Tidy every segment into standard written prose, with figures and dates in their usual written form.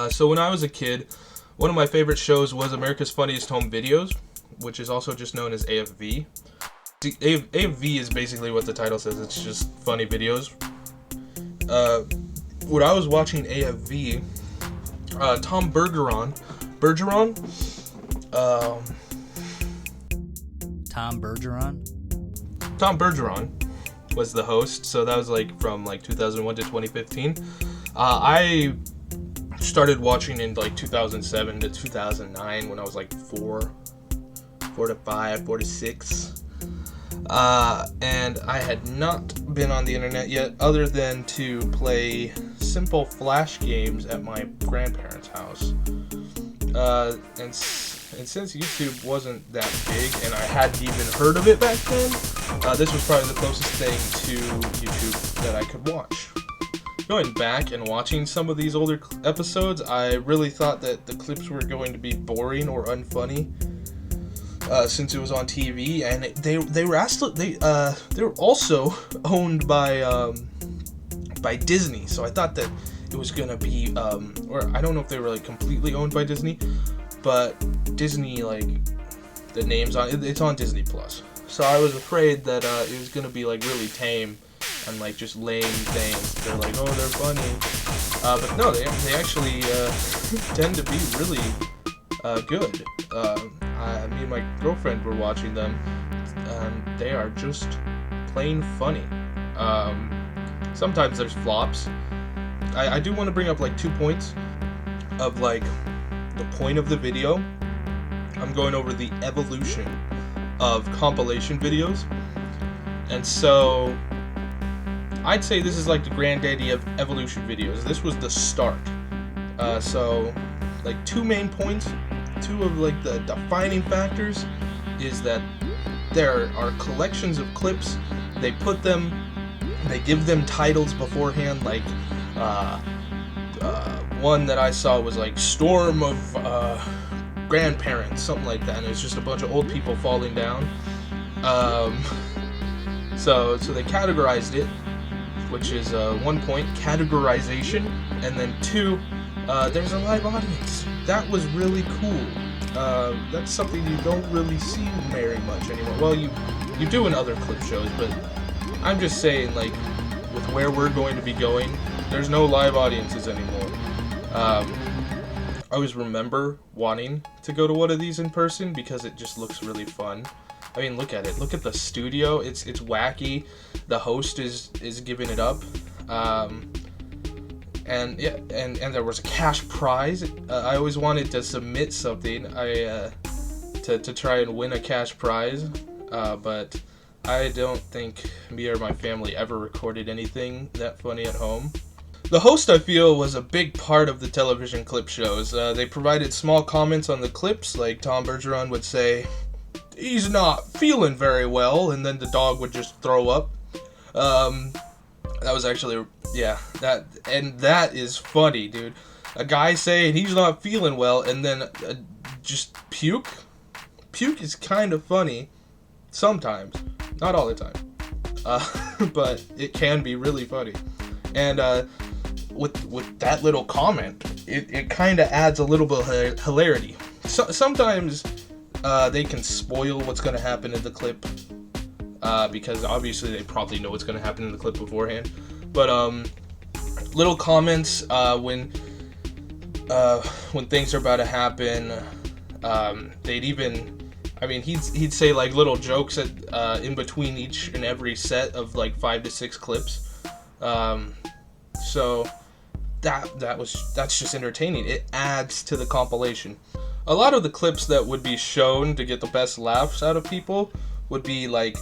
So when I was a kid, one of my favorite shows was America's Funniest Home Videos, which is also just known as AFV. AFV is basically what the title says. It's just funny videos. When I was watching AFV, Tom Bergeron, Tom Bergeron was the host. So that was like from like 2001 to 2015. I started watching in like 2007 to 2009 when I was like 4 to 5, 4 to 6. And I had not been on the internet yet other than to play simple flash games at my grandparents' house. And since YouTube wasn't that big and I hadn't even heard of it back then, this was probably the closest thing to YouTube that I could watch. Going back and watching some of these older episodes, I really thought that the clips were going to be boring or unfunny. Since it was on TV, and they were also owned by Disney, so I thought that it was gonna be or I don't know if they were like completely owned by Disney, but Disney, like, the name's on it's on Disney Plus, so I was afraid that it was gonna be like really tame and like just lame things. They're like, oh, they're funny, but no, they actually tend to be really good. Me and my girlfriend were watching them, and they are just plain funny. Sometimes there's flops. I do want to bring up like 2 points of like the point of the video. I'm going over the evolution of compilation videos, and so I'd say this is like the granddaddy of evolution videos. This was the start. So like 2 main points. 2 of like the defining factors is that there are collections of clips. They give them titles beforehand, like one that I saw was like Storm of Grandparents, something like that, and it's just a bunch of old people falling down. So they categorized it, which is 1 point, categorization, and then 2, there's a live audience. That was really cool. That's something you don't really see very much anymore. Well, you do in other clip shows, but I'm just saying, like, with where we're going to be going, there's no live audiences anymore. I always remember wanting to go to one of these in person because it just looks really fun. I mean, look at it. Look at the studio. It's wacky. The host is giving it up. And yeah, and there was a cash prize. I always wanted to submit something to try and win a cash prize, but I don't think me or my family ever recorded anything that funny at home. The host, I feel, was a big part of the television clip shows. They provided small comments on the clips, like Tom Bergeron would say, "He's not feeling very well," and then the dog would just throw up. That was actually, yeah, that is funny, dude. A guy saying he's not feeling well and then just puke. Puke is kind of funny sometimes, not all the time, but it can be really funny. And with that little comment, it kind of adds a little bit of hilarity. Sometimes they can spoil what's going to happen in the clip. Because obviously they probably know what's going to happen in the clip beforehand. But little comments when things are about to happen, he'd say like little jokes in between each and every set of like 5 to 6 clips. So that's just entertaining. It adds to the compilation. A lot of the clips that would be shown to get the best laughs out of people would be like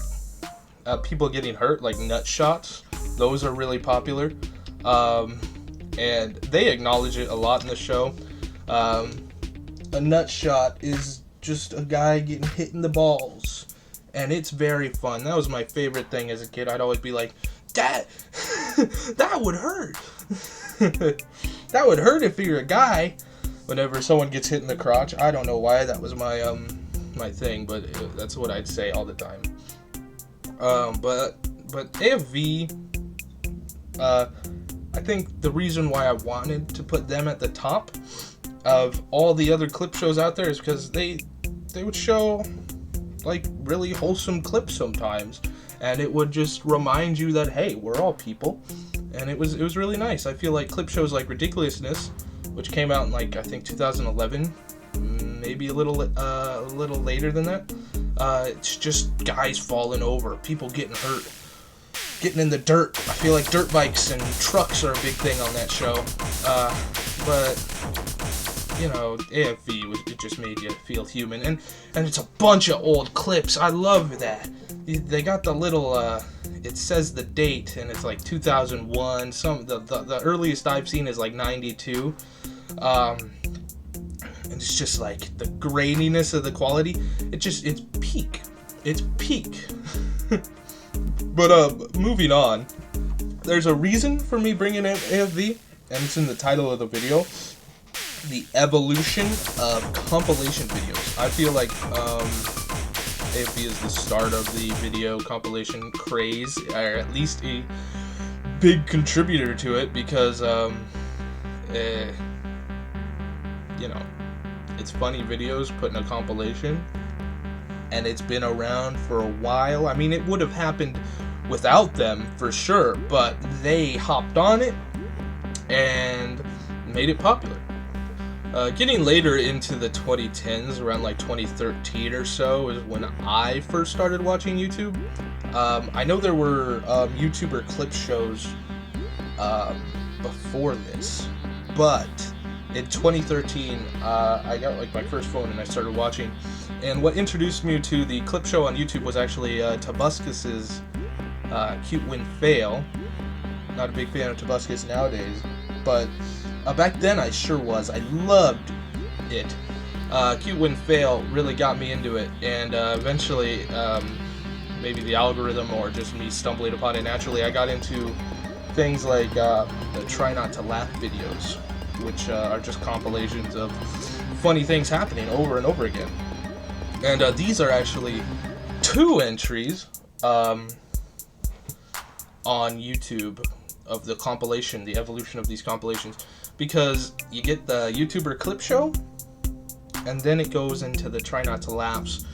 people getting hurt, like nut shots. Those are really popular, and they acknowledge it a lot in the show. A nut shot is just a guy getting hit in the balls, and it's very fun. That was my favorite thing as a kid. I'd always be like, "Dad, that would hurt." That would hurt if you're a guy. Whenever someone gets hit in the crotch, I don't know why. That was my my thing, but that's what I'd say all the time. But AFV, I think the reason why I wanted to put them at the top of all the other clip shows out there is because they would show like really wholesome clips sometimes, and it would just remind you that, hey, we're all people. And it was really nice. I feel like clip shows like Ridiculousness, which came out in like, I think 2011, maybe a little later than that. It's just guys falling over, people getting hurt, getting in the dirt. I feel like dirt bikes and trucks are a big thing on that show. But you know, AFV it just made you feel human, and it's a bunch of old clips. I love that. They got the little it says the date, and it's like 2001. The earliest I've seen is like 92. And it's just like the graininess of the quality. It's peak. It's peak. But moving on. There's a reason for me bringing in AFV, and it's in the title of the video. The evolution of compilation videos. I feel like AFV is the start of the video compilation craze, or at least a big contributor to it, because you know, it's funny videos put in a compilation, and it's been around for a while. I mean, it would have happened without them for sure, but they hopped on it and made it popular. Getting later into the 2010s, around like 2013 or so, is when I first started watching YouTube. I know there were YouTuber clip shows before this, but in 2013, I got like my first phone and I started watching. And what introduced me to the clip show on YouTube was actually Tobuscus's Cute Win Fail. Not a big fan of Tobuscus nowadays, but back then I sure was. I loved it. Cute Win Fail really got me into it, and eventually, maybe the algorithm or just me stumbling upon it naturally, I got into things like the Try Not to Laugh videos, which are just compilations of funny things happening over and over again. And these are actually 2 entries on YouTube of the compilation, the evolution of these compilations, because you get the YouTuber clip show, and then it goes into the Try Not to Laughs,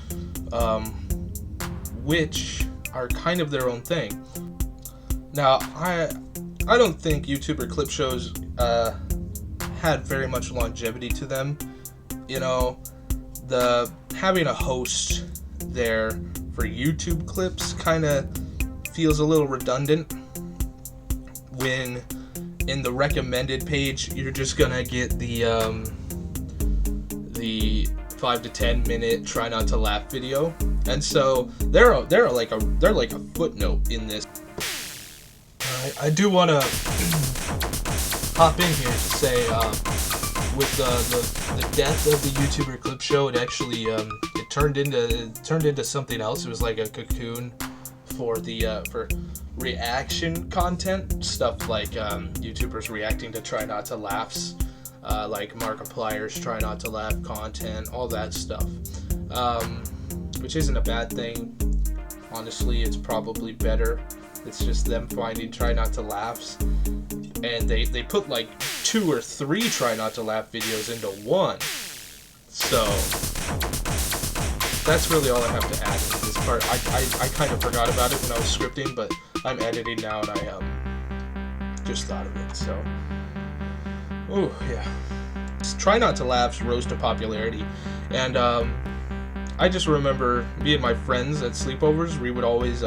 which are kind of their own thing. Now, I don't think YouTuber clip shows had very much longevity to them. You know, having a host there for YouTube clips kind of feels a little redundant, when in the recommended page you're just gonna get the 5 to 10 minute Try Not to Laugh video, and so they're like a footnote in this. I do want to hop in here to say, with the death of the YouTuber clip show, it actually it turned into something else. It was like a cocoon for reaction content, stuff like YouTubers reacting to Try Not to Laughs, like Markiplier's Try Not to Laugh content, all that stuff, which isn't a bad thing. Honestly, it's probably better. It's just them finding Try Not to Laughs, and they put like 2 or 3 Try Not to Laugh videos into one. So that's really all I have to add to this part. I kind of forgot about it when I was scripting, but I'm editing now, and I just thought of it. So, oh yeah, Try Not to Laughs rose to popularity, and I just remember me and my friends at sleepovers, we would always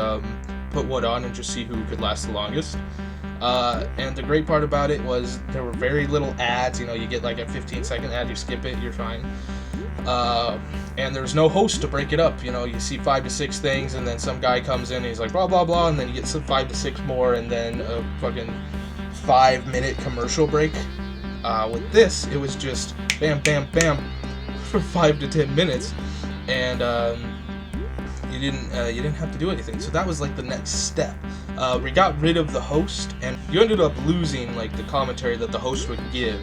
put one on and just see who could last the longest. And the great part about it was there were very little ads. You know, you get like a 15-second ad, you skip it, you're fine. And there's no host to break it up. You know, you see 5 to 6 things, and then some guy comes in and he's like blah blah blah, and then you get some 5 to 6 more, and then a fucking 5-minute commercial break. With this, it was just bam bam bam for 5 to 10 minutes, and you didn't have to do anything. So that was like the next step. We got rid of the host, and you ended up losing like the commentary that the host would give.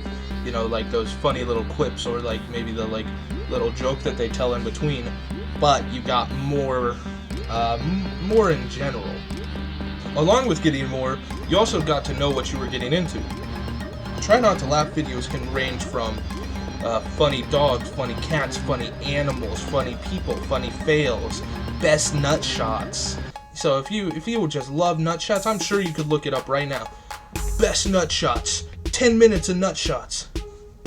You know, like those funny little quips, or like maybe the like little joke that they tell in between. But you got more in general. Along with getting more, you also got to know what you were getting into. Try Not to Laugh videos can range from funny dogs, funny cats, funny animals, funny people, funny fails, best nut shots. So if you would just love nut shots, I'm sure you could look it up right now. Best nut shots, 10 minutes of nut shots,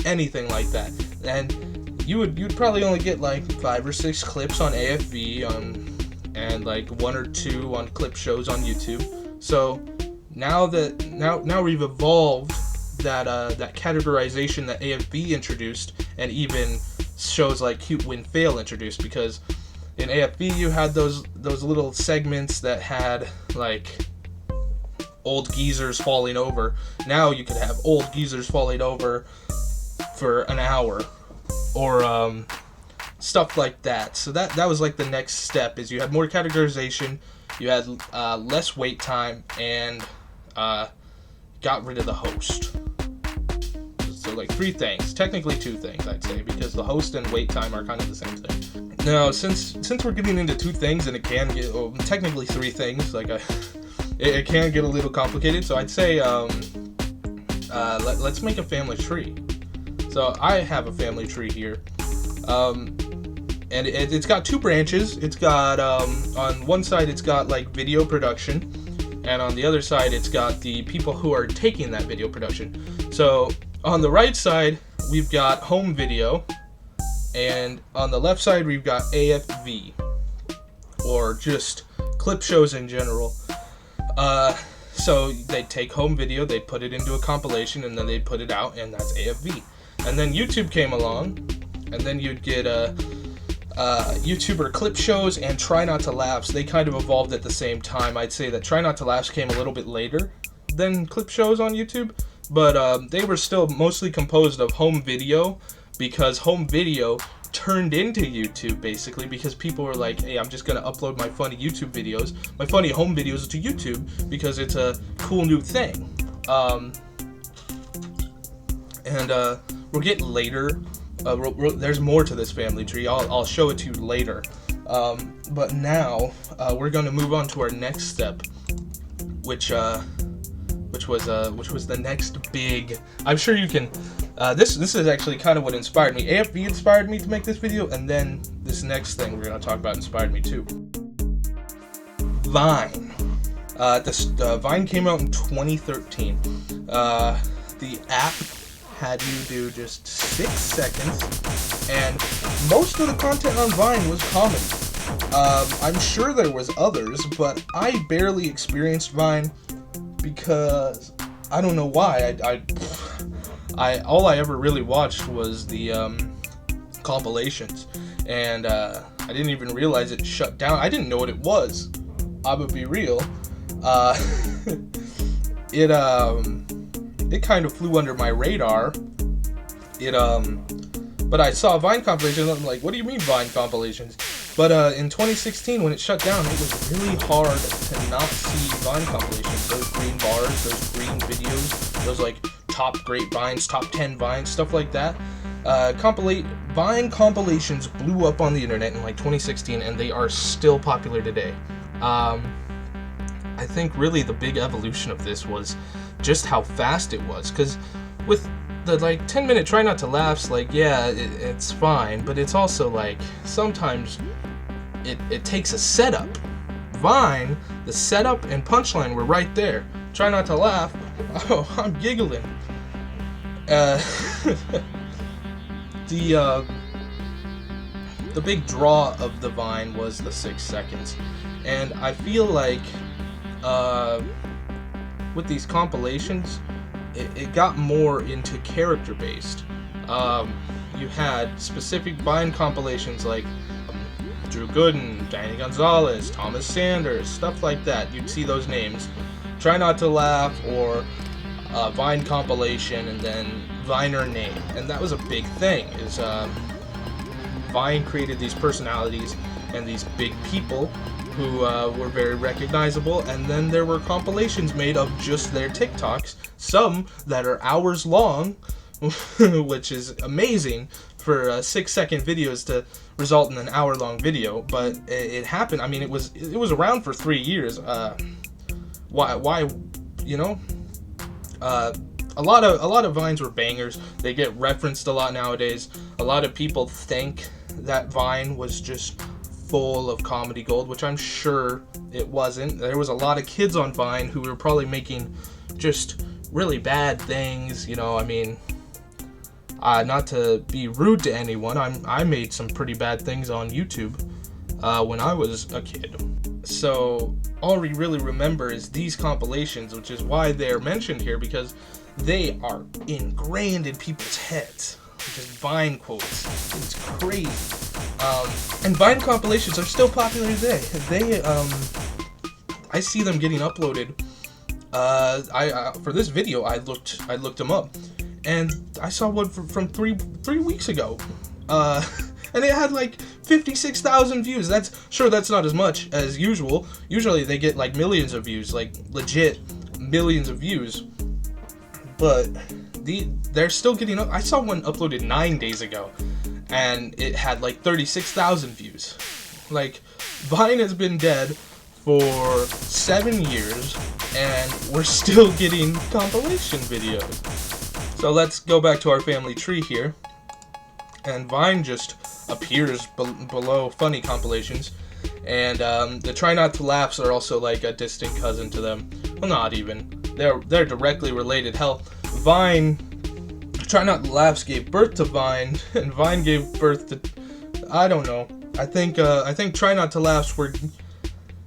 anything like that. And you'd probably only get like 5 or 6 clips on AFV and like 1 or 2 on clip shows on YouTube. So now we've evolved that categorization that AFV introduced, and even shows like Cute Win Fail introduced, because in AFV you had those little segments that had like old geezers falling over. Now you could have old geezers falling over for an hour, or stuff like that. So that was like the next step, is you had more categorization, you had less wait time, and got rid of the host. So like 3 things, technically 2 things I'd say, because the host and wait time are kind of the same thing. Now since we're getting into 2 things, and it can get technically 3 things, like it can get a little complicated, so I'd say let's make a family tree. So I have a family tree here, and it's got 2 branches. It's got on one side it's got like video production, and on the other side it's got the people who are taking that video production. So on the right side we've got home video, and on the left side we've got AFV, or just clip shows in general. So they take home video, they put it into a compilation, and then they put it out, and that's AFV. And then YouTube came along, and then you'd get YouTuber clip shows and Try Not to Laughs. They kind of evolved at the same time. I'd say that Try Not to Laughs came a little bit later than clip shows on YouTube, but they were still mostly composed of home video, because home video turned into YouTube, basically, because people were like, hey, I'm just gonna upload my funny YouTube videos, my funny home videos to YouTube, because it's a cool new thing. We'll get later. There's more to this family tree. I'll show it to you later. But now we're gonna move on to our next step, which was the next big. I'm sure you can. This is actually kind of what inspired me. AFV inspired me to make this video, and then this next thing we're gonna talk about inspired me too. Vine. Vine came out in 2013. The app had you do just 6 seconds, and most of the content on Vine was comedy. I'm sure there was others, but I barely experienced Vine because I don't know why. All I ever really watched was the compilations, and I didn't even realize it shut down. I didn't know what it was. I would be real. It kind of flew under my radar. But I saw Vine compilations, and I'm like, what do you mean Vine compilations? But in 2016, when it shut down, it was really hard to not see Vine compilations. Those green bars, those green videos, those like top great Vines, top 10 Vines, stuff like that. Vine compilations blew up on the internet in like 2016, and they are still popular today. I think really the big evolution of this was just how fast it was, because with the like 10-minute Try Not to Laughs, like, yeah, it's fine, but it's also like sometimes it takes a setup. Vine, the setup and punchline were right there. Try Not to Laugh, oh, I'm giggling. The big draw of the Vine was the 6 seconds, and I feel like with these compilations, it got more into character based. You had specific Vine compilations like Drew Gooden, Danny Gonzalez, Thomas Sanders, stuff like that. You'd see those names. Try Not to Laugh, or Vine compilation, and then Viner name. And that was a big thing, is Vine created these personalities and these big people who were very recognizable, and then there were compilations made of just their TikToks, some that are hours long, which is amazing for 6-second videos to result in an hour-long video, but it happened. I mean, it was around for 3 years. why, you know, a lot of Vines were bangers. They get referenced a lot nowadays. A lot of people think that Vine was just full of comedy gold, which I'm sure it wasn't. There was a lot of kids on Vine who were probably making just really bad things, you know. I mean, not to be rude to anyone, I made some pretty bad things on YouTube when I was a kid. So all we really remember is these compilations, which is why they're mentioned here, because they are ingrained in people's heads. Just Vine quotes. It's crazy. And Vine compilations are still popular today. I see them getting uploaded. For this video, I looked them up, and I saw one from three weeks ago. And it had like 56,000 views. That's not as much as usual. Usually they get like millions of views, like legit millions of views. But they're still getting up. I saw one uploaded 9 days ago, and it had like 36,000 views. Like, Vine has been dead for 7 years, and we're still getting compilation videos. So let's go back to our family tree here, and Vine just appears below funny compilations, and the Try Not to Laughs are also like a distant cousin to them. Well, not even. They're directly related. Hell, Vine, Try Not to Laughs gave birth to Vine, and Vine gave birth to, I don't know. I think Try Not to Laughs were,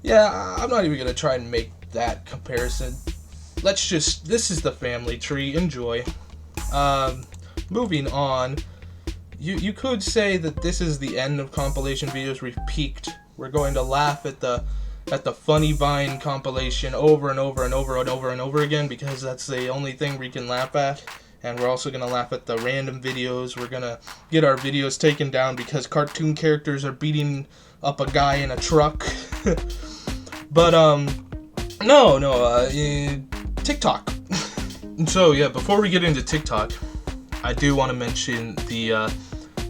yeah, I'm not even gonna try and make that comparison. This is the family tree. Enjoy. Moving on. You could say that this is the end of compilation videos. We've peaked. We're going to laugh at the funny Vine compilation over and over and over and over and over again, because that's the only thing we can laugh at. And we're also going to laugh at the random videos. We're going to get our videos taken down because cartoon characters are beating up a guy in a truck. But, TikTok. So, yeah, before we get into TikTok, I do want to mention the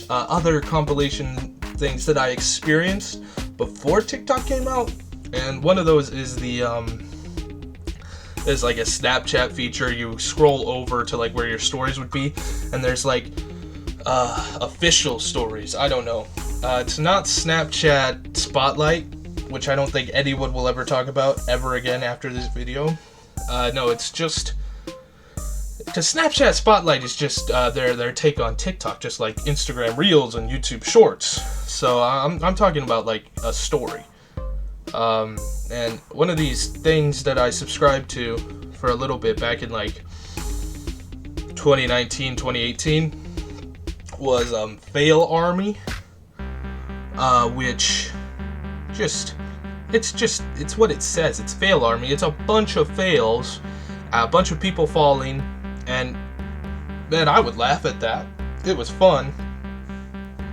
other compilation things that I experienced before TikTok came out. And one of those is there's like a Snapchat feature. You scroll over to like where your stories would be, and there's like official stories. I don't know. It's not Snapchat Spotlight, which I don't think anyone will ever talk about ever again after this video. No, it's just, because Snapchat Spotlight is just their take on TikTok, just like Instagram Reels and YouTube Shorts. So I'm talking about like a story. And one of these things that I subscribed to for a little bit back in like 2019, 2018 was Fail Army, which it's what it says. It's Fail Army. It's a bunch of fails, a bunch of people falling, and man, I would laugh at that. It was fun,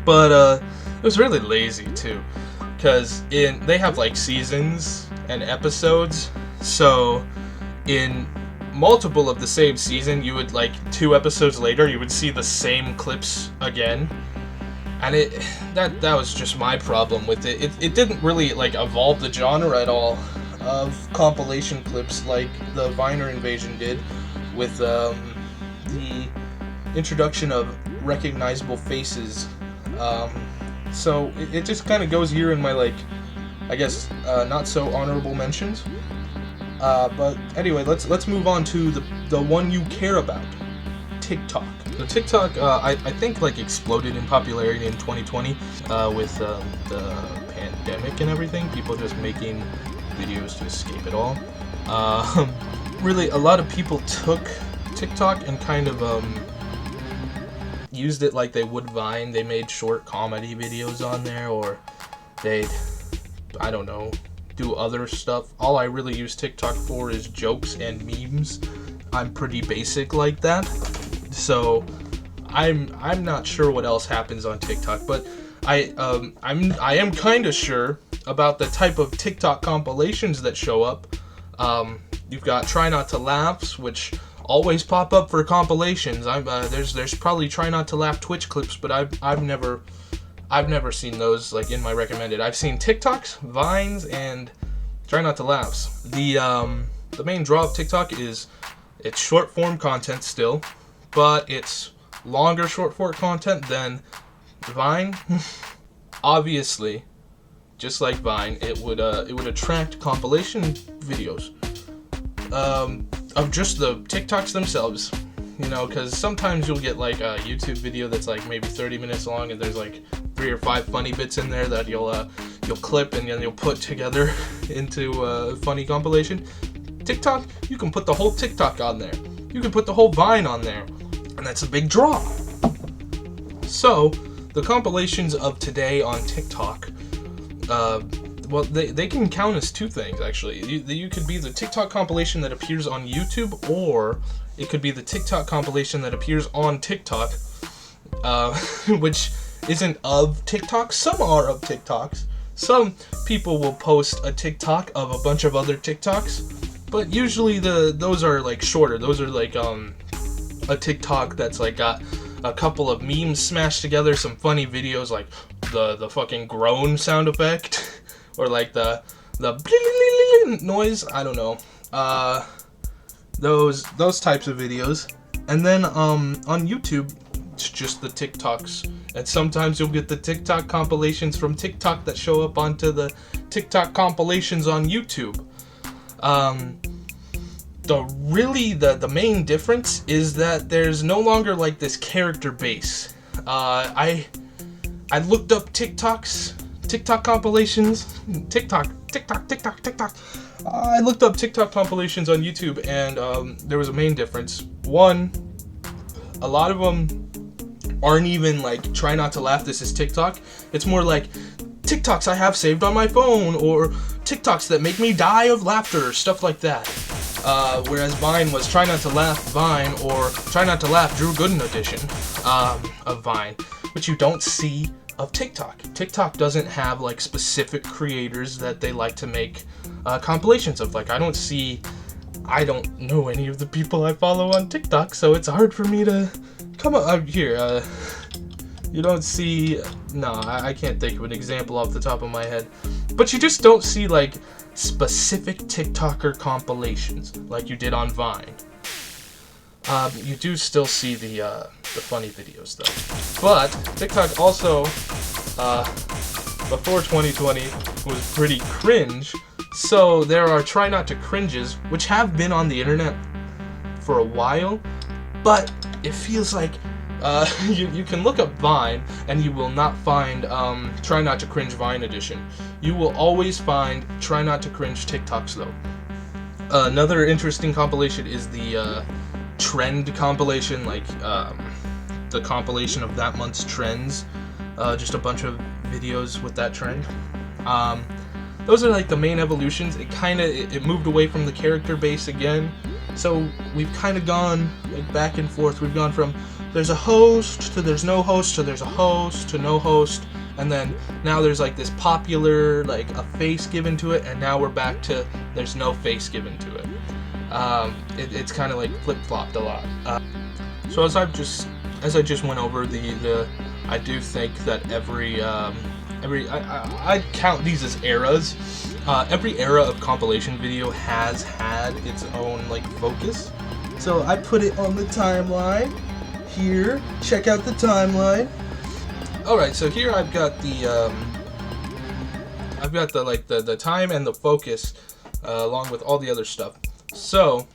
but it was really lazy too. Because they have like seasons and episodes, so in multiple of the same season, you would like 2 episodes later, you would see the same clips again, and that was just my problem with it. It didn't really like evolve the genre at all of compilation clips like the Viner invasion did with the introduction of recognizable faces. So it just kind of goes here in my, like, I guess, not so honorable mentions. But anyway, let's move on to the one you care about, TikTok. The TikTok, I think, like, exploded in popularity in 2020 with the pandemic and everything. People just making videos to escape it all. Really, a lot of people took TikTok and kind of used it like they would Vine. They made short comedy videos on there, or they'd, I don't know, do other stuff. All I really use TikTok for is jokes and memes. I'm pretty basic like that, so I'm not sure what else happens on TikTok, but I am kind of sure about the type of TikTok compilations that show up. You've got Try Not to Laughs, which always pop up for compilations. There's probably Try Not to Laugh Twitch clips, but I've never seen those like in my recommended. I've seen TikToks, Vines, and Try Not to Laughs. The The main draw of TikTok is it's short form content still, but it's longer short form content than Vine. Obviously, just like Vine, it would attract compilation videos of just the TikToks themselves. You know, because sometimes you'll get like a YouTube video that's like maybe 30 minutes long, and there's like 3 or 5 funny bits in there that you'll clip and then you'll put together into a funny compilation. TikTok, you can put the whole TikTok on there. You can put the whole Vine on there, and that's a big draw. So, the compilations of today on TikTok, well, they can count as 2 things, actually. You could be the TikTok compilation that appears on YouTube, or it could be the TikTok compilation that appears on TikTok, which isn't of TikTok. Some are of TikToks. Some people will post a TikTok of a bunch of other TikToks, but usually those are like shorter. Those are like a TikTok that's like got a couple of memes smashed together, some funny videos like the fucking groan sound effect, or like the noise. I don't know. Those types of videos. And then on YouTube, it's just the TikToks. And sometimes you'll get the TikTok compilations from TikTok that show up onto the TikTok compilations on YouTube. The main difference is that there's no longer like this character base. I looked up TikTok compilations. TikTok. I looked up TikTok compilations on YouTube, and there was a main difference. One, a lot of them aren't even like try not to laugh, this is TikTok. It's more like TikToks I have saved on my phone, or TikToks that make me die of laughter, stuff like that. Whereas Vine was try not to laugh Vine, or try not to laugh Drew Gooden edition of Vine, which you don't see of TikTok. TikTok doesn't have like specific creators that they like to make compilations of. Like I don't know any of the people I follow on TikTok, so it's hard for me to come up here. You don't see, no, I can't think of an example off the top of my head, but you just don't see like specific TikToker compilations like you did on Vine. You do still see the funny videos though. But TikTok also, before 2020, was pretty cringe. So there are try not to cringes, which have been on the internet for a while, but it feels like you can look up Vine and you will not find try not to cringe Vine edition. You will always find try not to cringe TikToks though. Another interesting compilation is the trend compilation, like the compilation of that month's trends, just a bunch of videos with that trend. Those are like the main evolutions. It moved away from the character base again, so we've kind of gone like back and forth. We've gone from there's a host to there's no host to there's a host to no host, and then now there's like this popular, like a face given to it, and now we're back to there's no face given to it. It's kind of like flip-flopped a lot. So as I just went over I do think that I count these as eras. Every era of compilation video has had its own like focus. So I put it on the timeline here. Check out the timeline. All right, so here I've got the time and the focus along with all the other stuff. So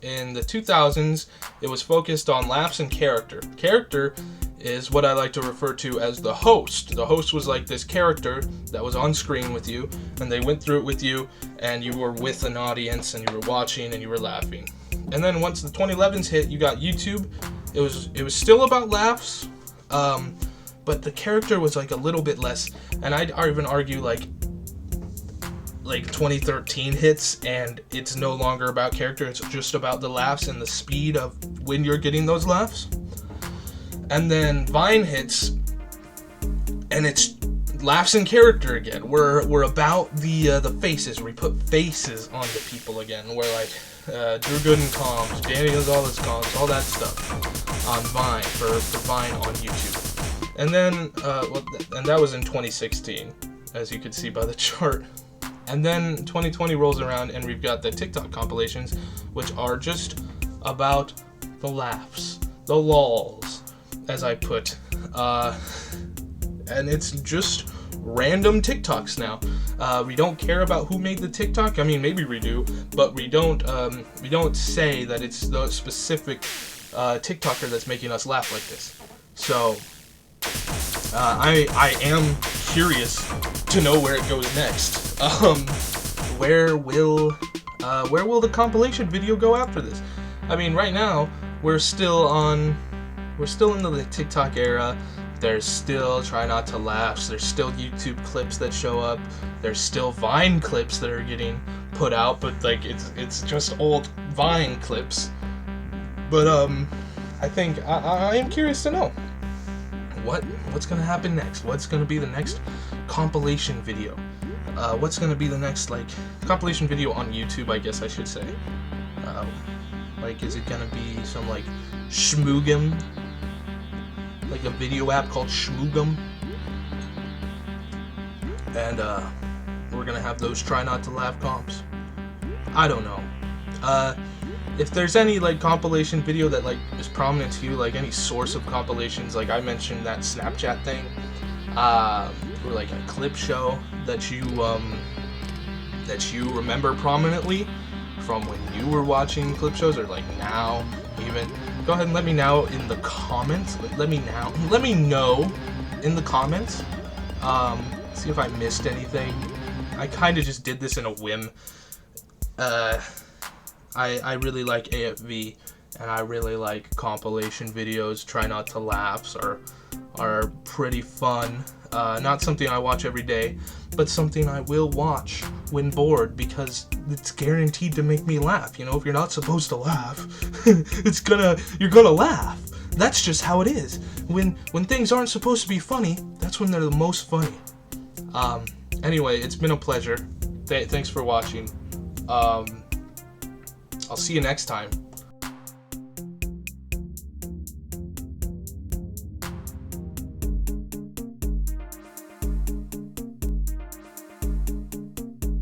in the 2000s, it was focused on laughs and character. Character is what I like to refer to as the host. The host was like this character that was on screen with you, and they went through it with you, and you were with an audience, and you were watching, and you were laughing. And then once the 2011s hit, you got YouTube. It was still about laughs, but the character was like a little bit less. And I'd even argue like 2013 hits, and it's no longer about character. It's just about the laughs and the speed of when you're getting those laughs. And then Vine hits, and it's laughs and character again. We're about the faces. We put faces on the people again. We're like Drew Gooden comms, Danny Gonzalez comms, all that stuff on Vine for Vine on YouTube. And then and that was in 2016, as you could see by the chart. And then 2020 rolls around and we've got the TikTok compilations, which are just about the laughs, the lols, as I put. And it's just random TikToks now. We don't care about who made the TikTok. I mean, maybe we do, but we don't say that it's the specific TikToker that's making us laugh like this. So I am curious to know where it goes next. Where will the compilation video go after this? I mean, right now we're still in the TikTok era. There's still Try Not to Laughs. There's still YouTube clips that show up. There's still Vine clips that are getting put out, but like it's just old Vine clips. But I think I am curious to know what's gonna happen next. What's gonna be the next compilation video? What's gonna be the next like compilation video on YouTube? I guess I should say. Like, is it gonna be some like Schmoogum? Like a video app called Schmoogum, and we're gonna have those Try Not to Laugh comps. I don't know. If there's any like compilation video that like is prominent to you, like any source of compilations, like I mentioned that Snapchat thing, or like a clip show that you remember prominently from when you were watching clip shows, or like now even. Go ahead and let me know in the comments. Let me know in the comments. See if I missed anything. I kind of just did this in a whim. I really like AFV, and I really like compilation videos. Try Not to Laughs are pretty fun. Not something I watch every day, but something I will watch when bored because it's guaranteed to make me laugh. You know, if you're not supposed to laugh, you're gonna laugh. That's just how it is. When things aren't supposed to be funny, that's when they're the most funny. Anyway, it's been a pleasure. Thanks for watching. I'll see you next time.